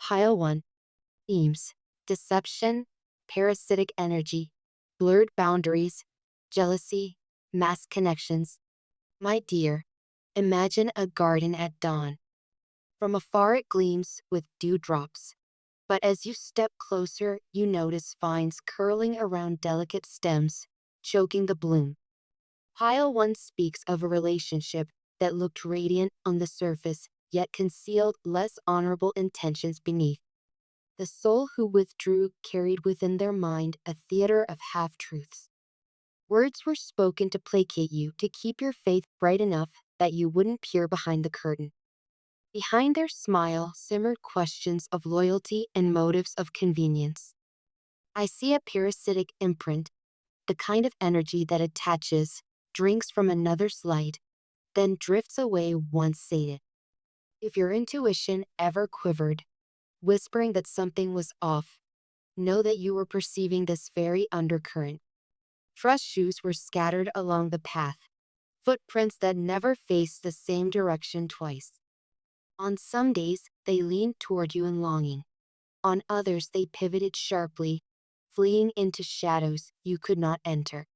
Pile 1. Themes: deception, parasitic energy, blurred boundaries, jealousy, mass connections. My dear, imagine a garden at dawn. From afar it gleams with dewdrops, but as you step closer, you notice vines curling around delicate stems, choking the bloom. Pile 1 speaks of a relationship that looked radiant on the surface, yet concealed less honorable intentions beneath. The soul who withdrew carried within their mind a theater of half-truths. Words were spoken to placate you, to keep your faith bright enough that you wouldn't peer behind the curtain. Behind their smile simmered questions of loyalty and motives of convenience. I see a parasitic imprint, the kind of energy that attaches, drinks from another's light, then drifts away once sated. If your intuition ever quivered, whispering that something was off, know that you were perceiving this very undercurrent. Trust shoes were scattered along the path, footprints that never faced the same direction twice. On some days, they leaned toward you in longing. On others, they pivoted sharply, fleeing into shadows you could not enter.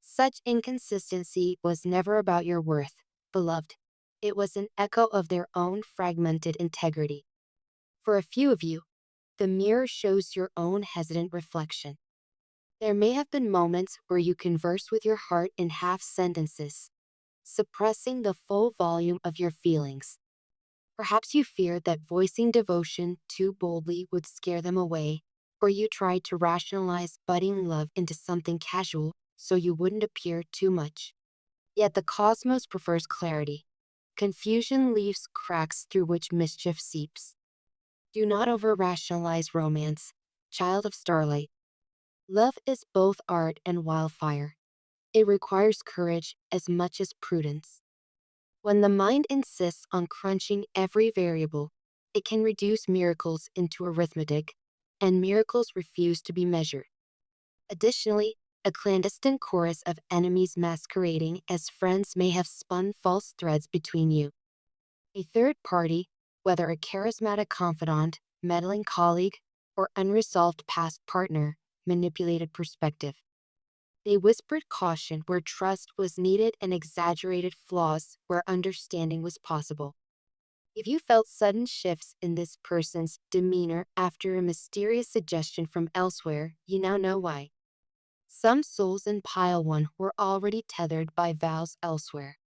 Such inconsistency was never about your worth, beloved. It was an echo of their own fragmented integrity. For a few of you, the mirror shows your own hesitant reflection. There may have been moments where you conversed with your heart in half sentences, suppressing the full volume of your feelings. Perhaps you feared that voicing devotion too boldly would scare them away, or you tried to rationalize budding love into something casual so you wouldn't appear too much. Yet the cosmos prefers clarity. Confusion leaves cracks through which mischief seeps. Do not over-rationalize romance, child of starlight. Love is both art and wildfire. It requires courage as much as prudence. When the mind insists on crunching every variable, it can reduce miracles into arithmetic, and miracles refuse to be measured. Additionally, a clandestine chorus of enemies masquerading as friends may have spun false threads between you. A third party, whether a charismatic confidant, meddling colleague, or unresolved past partner, manipulated perspective. They whispered caution where trust was needed and exaggerated flaws where understanding was possible. If you felt sudden shifts in this person's demeanor after a mysterious suggestion from elsewhere, you now know why. Some souls in Pile 1 were already tethered by vows elsewhere.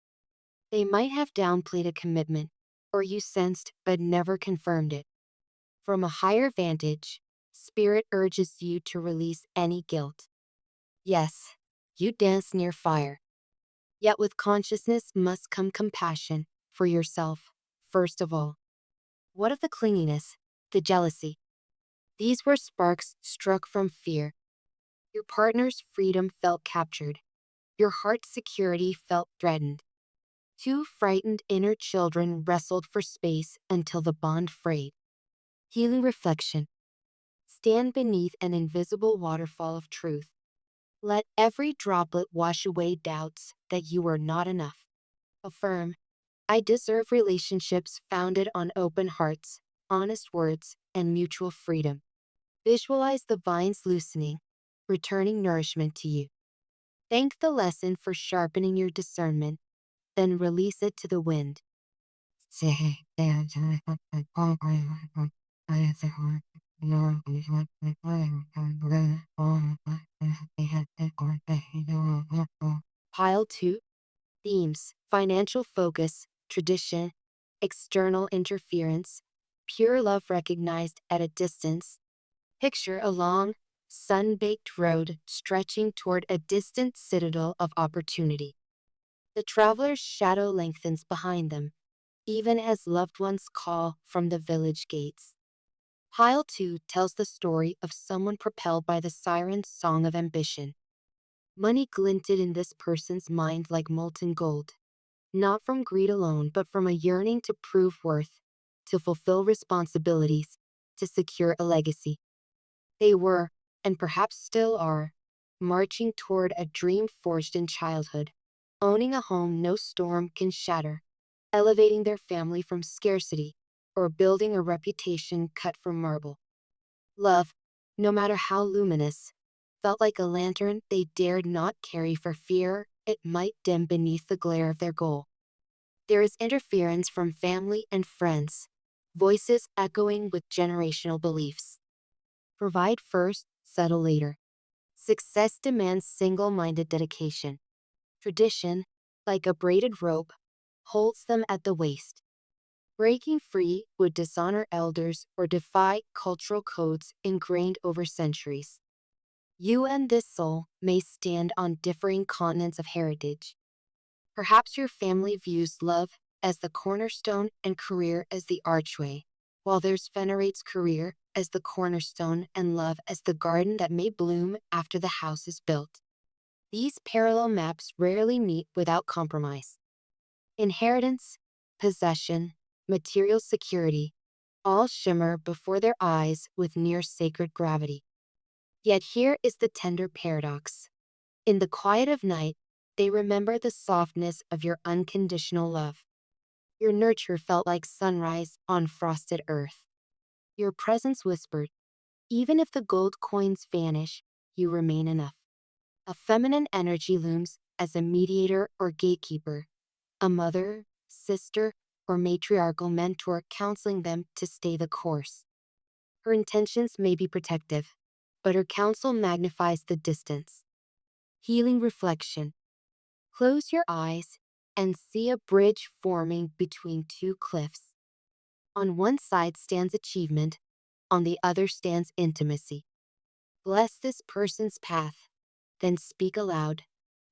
They might have downplayed a commitment, or you sensed but never confirmed it. From a higher vantage, Spirit urges you to release any guilt. Yes, you dance near fire. Yet with consciousness must come compassion for yourself, first of all. What of the clinginess, the jealousy? These were sparks struck from fear. Your partner's freedom felt captured. Your heart's security felt threatened. Two frightened inner children wrestled for space until the bond frayed. Healing reflection. Stand beneath an invisible waterfall of truth. Let every droplet wash away doubts that you are not enough. Affirm, I deserve relationships founded on open hearts, honest words, and mutual freedom. Visualize the vines loosening, returning nourishment to you. Thank the lesson for sharpening your discernment, then release it to the wind. Pile 2. Themes: financial focus, tradition, external interference, pure love recognized at a distance. Picture a long, sun-baked road stretching toward a distant citadel of opportunity. The traveler's shadow lengthens behind them, even as loved ones call from the village gates. Pile 2 tells the story of someone propelled by the siren's song of ambition. Money glinted in this person's mind like molten gold, not from greed alone, but from a yearning to prove worth, to fulfill responsibilities, to secure a legacy. They were, and perhaps still are, marching toward a dream forged in childhood, owning a home no storm can shatter, elevating their family from scarcity, or building a reputation cut from marble. Love, no matter how luminous, felt like a lantern they dared not carry for fear it might dim beneath the glare of their goal. There is interference from family and friends, voices echoing with generational beliefs. Provide first, settle later. Success demands single-minded dedication. Tradition, like a braided rope, holds them at the waist. Breaking free would dishonor elders or defy cultural codes ingrained over centuries. You and this soul may stand on differing continents of heritage. Perhaps your family views love as the cornerstone and career as the archway, while theirs venerates career as the cornerstone and love as the garden that may bloom after the house is built. These parallel maps rarely meet without compromise. Inheritance, possession, material security, all shimmer before their eyes with near sacred gravity. Yet here is the tender paradox. In the quiet of night, they remember the softness of your unconditional love. Your nurture felt like sunrise on frosted earth. Your presence whispered, even if the gold coins vanish, you remain enough. A feminine energy looms as a mediator or gatekeeper, a mother, sister, or matriarchal mentor counseling them to stay the course. Her intentions may be protective, but her counsel magnifies the distance. Healing reflection. Close your eyes and see a bridge forming between two cliffs. On one side stands achievement, on the other stands intimacy. Bless this person's path, then speak aloud.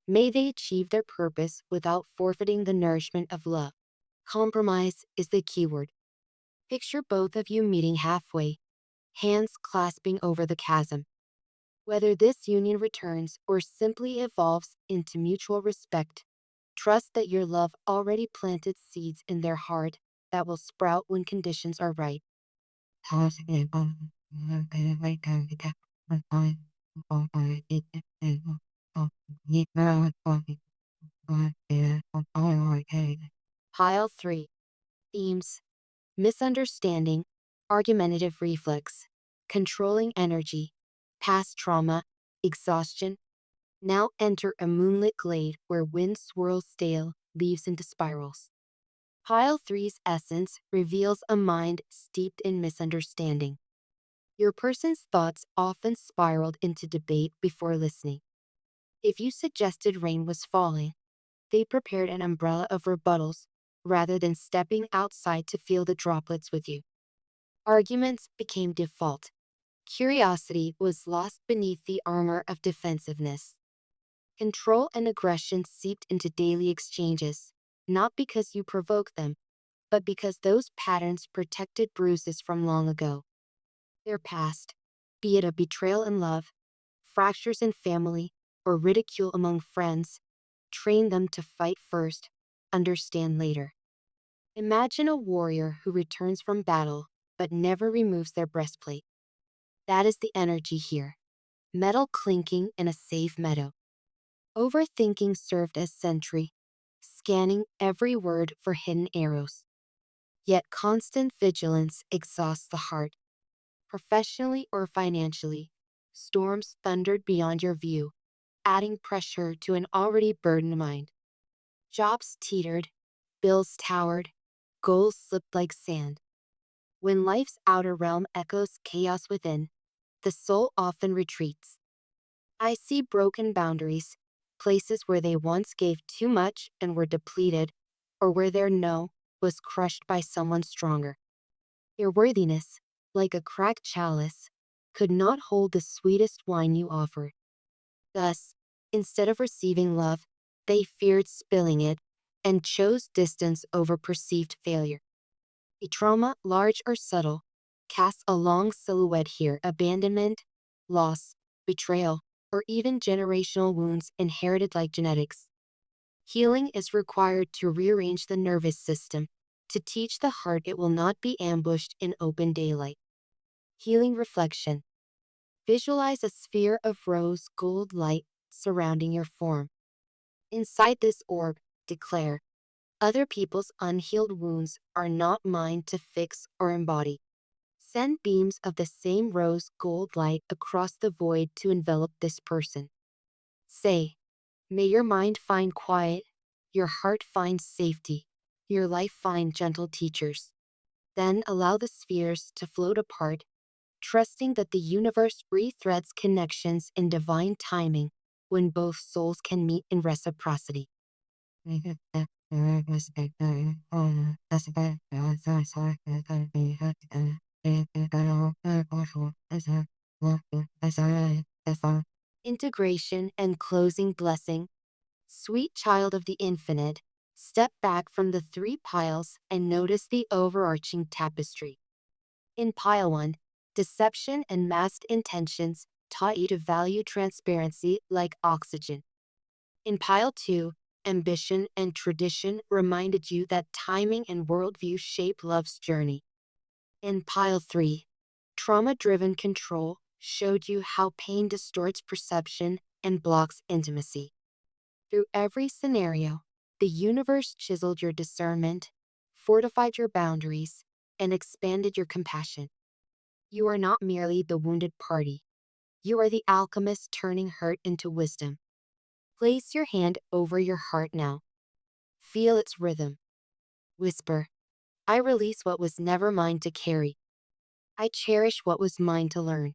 May they achieve their purpose without forfeiting the nourishment of love. Compromise is the keyword. Picture both of you meeting halfway, hands clasping over the chasm. Whether this union returns or simply evolves into mutual respect, trust that your love already planted seeds in their heart that will sprout when conditions are right. Pile 3. Themes: misunderstanding, argumentative reflex, controlling energy, past trauma, exhaustion. Now enter a moonlit glade where wind swirls stale leaves into spirals. Pile three's essence reveals a mind steeped in misunderstanding. Your person's thoughts often spiraled into debate before listening. If you suggested rain was falling, they prepared an umbrella of rebuttals rather than stepping outside to feel the droplets with you. Arguments became default. Curiosity was lost beneath the armor of defensiveness. Control and aggression seeped into daily exchanges, not because you provoked them, but because those patterns protected bruises from long ago. Their past, be it a betrayal in love, fractures in family, or ridicule among friends, trained them to fight first, understand later. Imagine a warrior who returns from battle but never removes their breastplate. That is the energy here. Metal clinking in a safe meadow. Overthinking served as sentry, scanning every word for hidden arrows. Yet constant vigilance exhausts the heart. Professionally or financially, storms thundered beyond your view, adding pressure to an already burdened mind. Jobs teetered, bills towered, goals slipped like sand. When life's outer realm echoes chaos within, the soul often retreats. I see broken boundaries, places where they once gave too much and were depleted, or where their no was crushed by someone stronger. Their worthiness, like a cracked chalice, could not hold the sweetest wine you offered. Thus, instead of receiving love, they feared spilling it and chose distance over perceived failure. A trauma, large or subtle, casts a long silhouette here: abandonment, loss, betrayal, or even generational wounds inherited like genetics. Healing is required to rearrange the nervous system, to teach the heart it will not be ambushed in open daylight. Healing reflection. Visualize a sphere of rose gold light surrounding your form. Inside this orb, declare, Other people's unhealed wounds are not mine to fix or embody. Send beams of the same rose gold light across the void to envelop this person. Say, may your mind find quiet, your heart find safety, your life find gentle teachers. Then allow the spheres to float apart, trusting that the universe rethreads connections in divine timing when both souls can meet in reciprocity. Integration and closing blessing. Sweet child of the infinite, step back from the three piles and notice the overarching tapestry. In pile 1, deception and masked intentions taught you to value transparency like oxygen. In pile 2, ambition and tradition reminded you that timing and worldview shape love's journey. In pile 3, trauma-driven control showed you how pain distorts perception and blocks intimacy. Through every scenario, the universe chiseled your discernment, fortified your boundaries, and expanded your compassion. You are not merely the wounded party. You are the alchemist turning hurt into wisdom. Place your hand over your heart now. Feel its rhythm. Whisper, I release what was never mine to carry. I cherish what was mine to learn.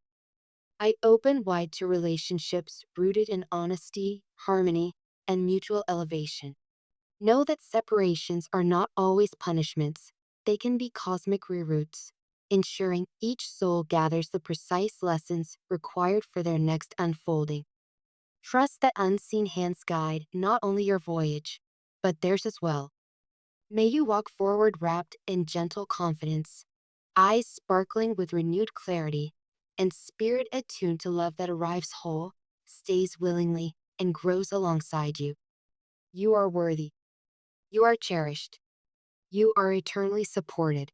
I open wide to relationships rooted in honesty, harmony, and mutual elevation. Know that separations are not always punishments. They can be cosmic reroutes, ensuring each soul gathers the precise lessons required for their next unfolding. Trust that unseen hands guide not only your voyage, but theirs as well. May you walk forward wrapped in gentle confidence, eyes sparkling with renewed clarity, and spirit attuned to love that arrives whole, stays willingly, and grows alongside you. You are worthy. You are cherished. You are eternally supported.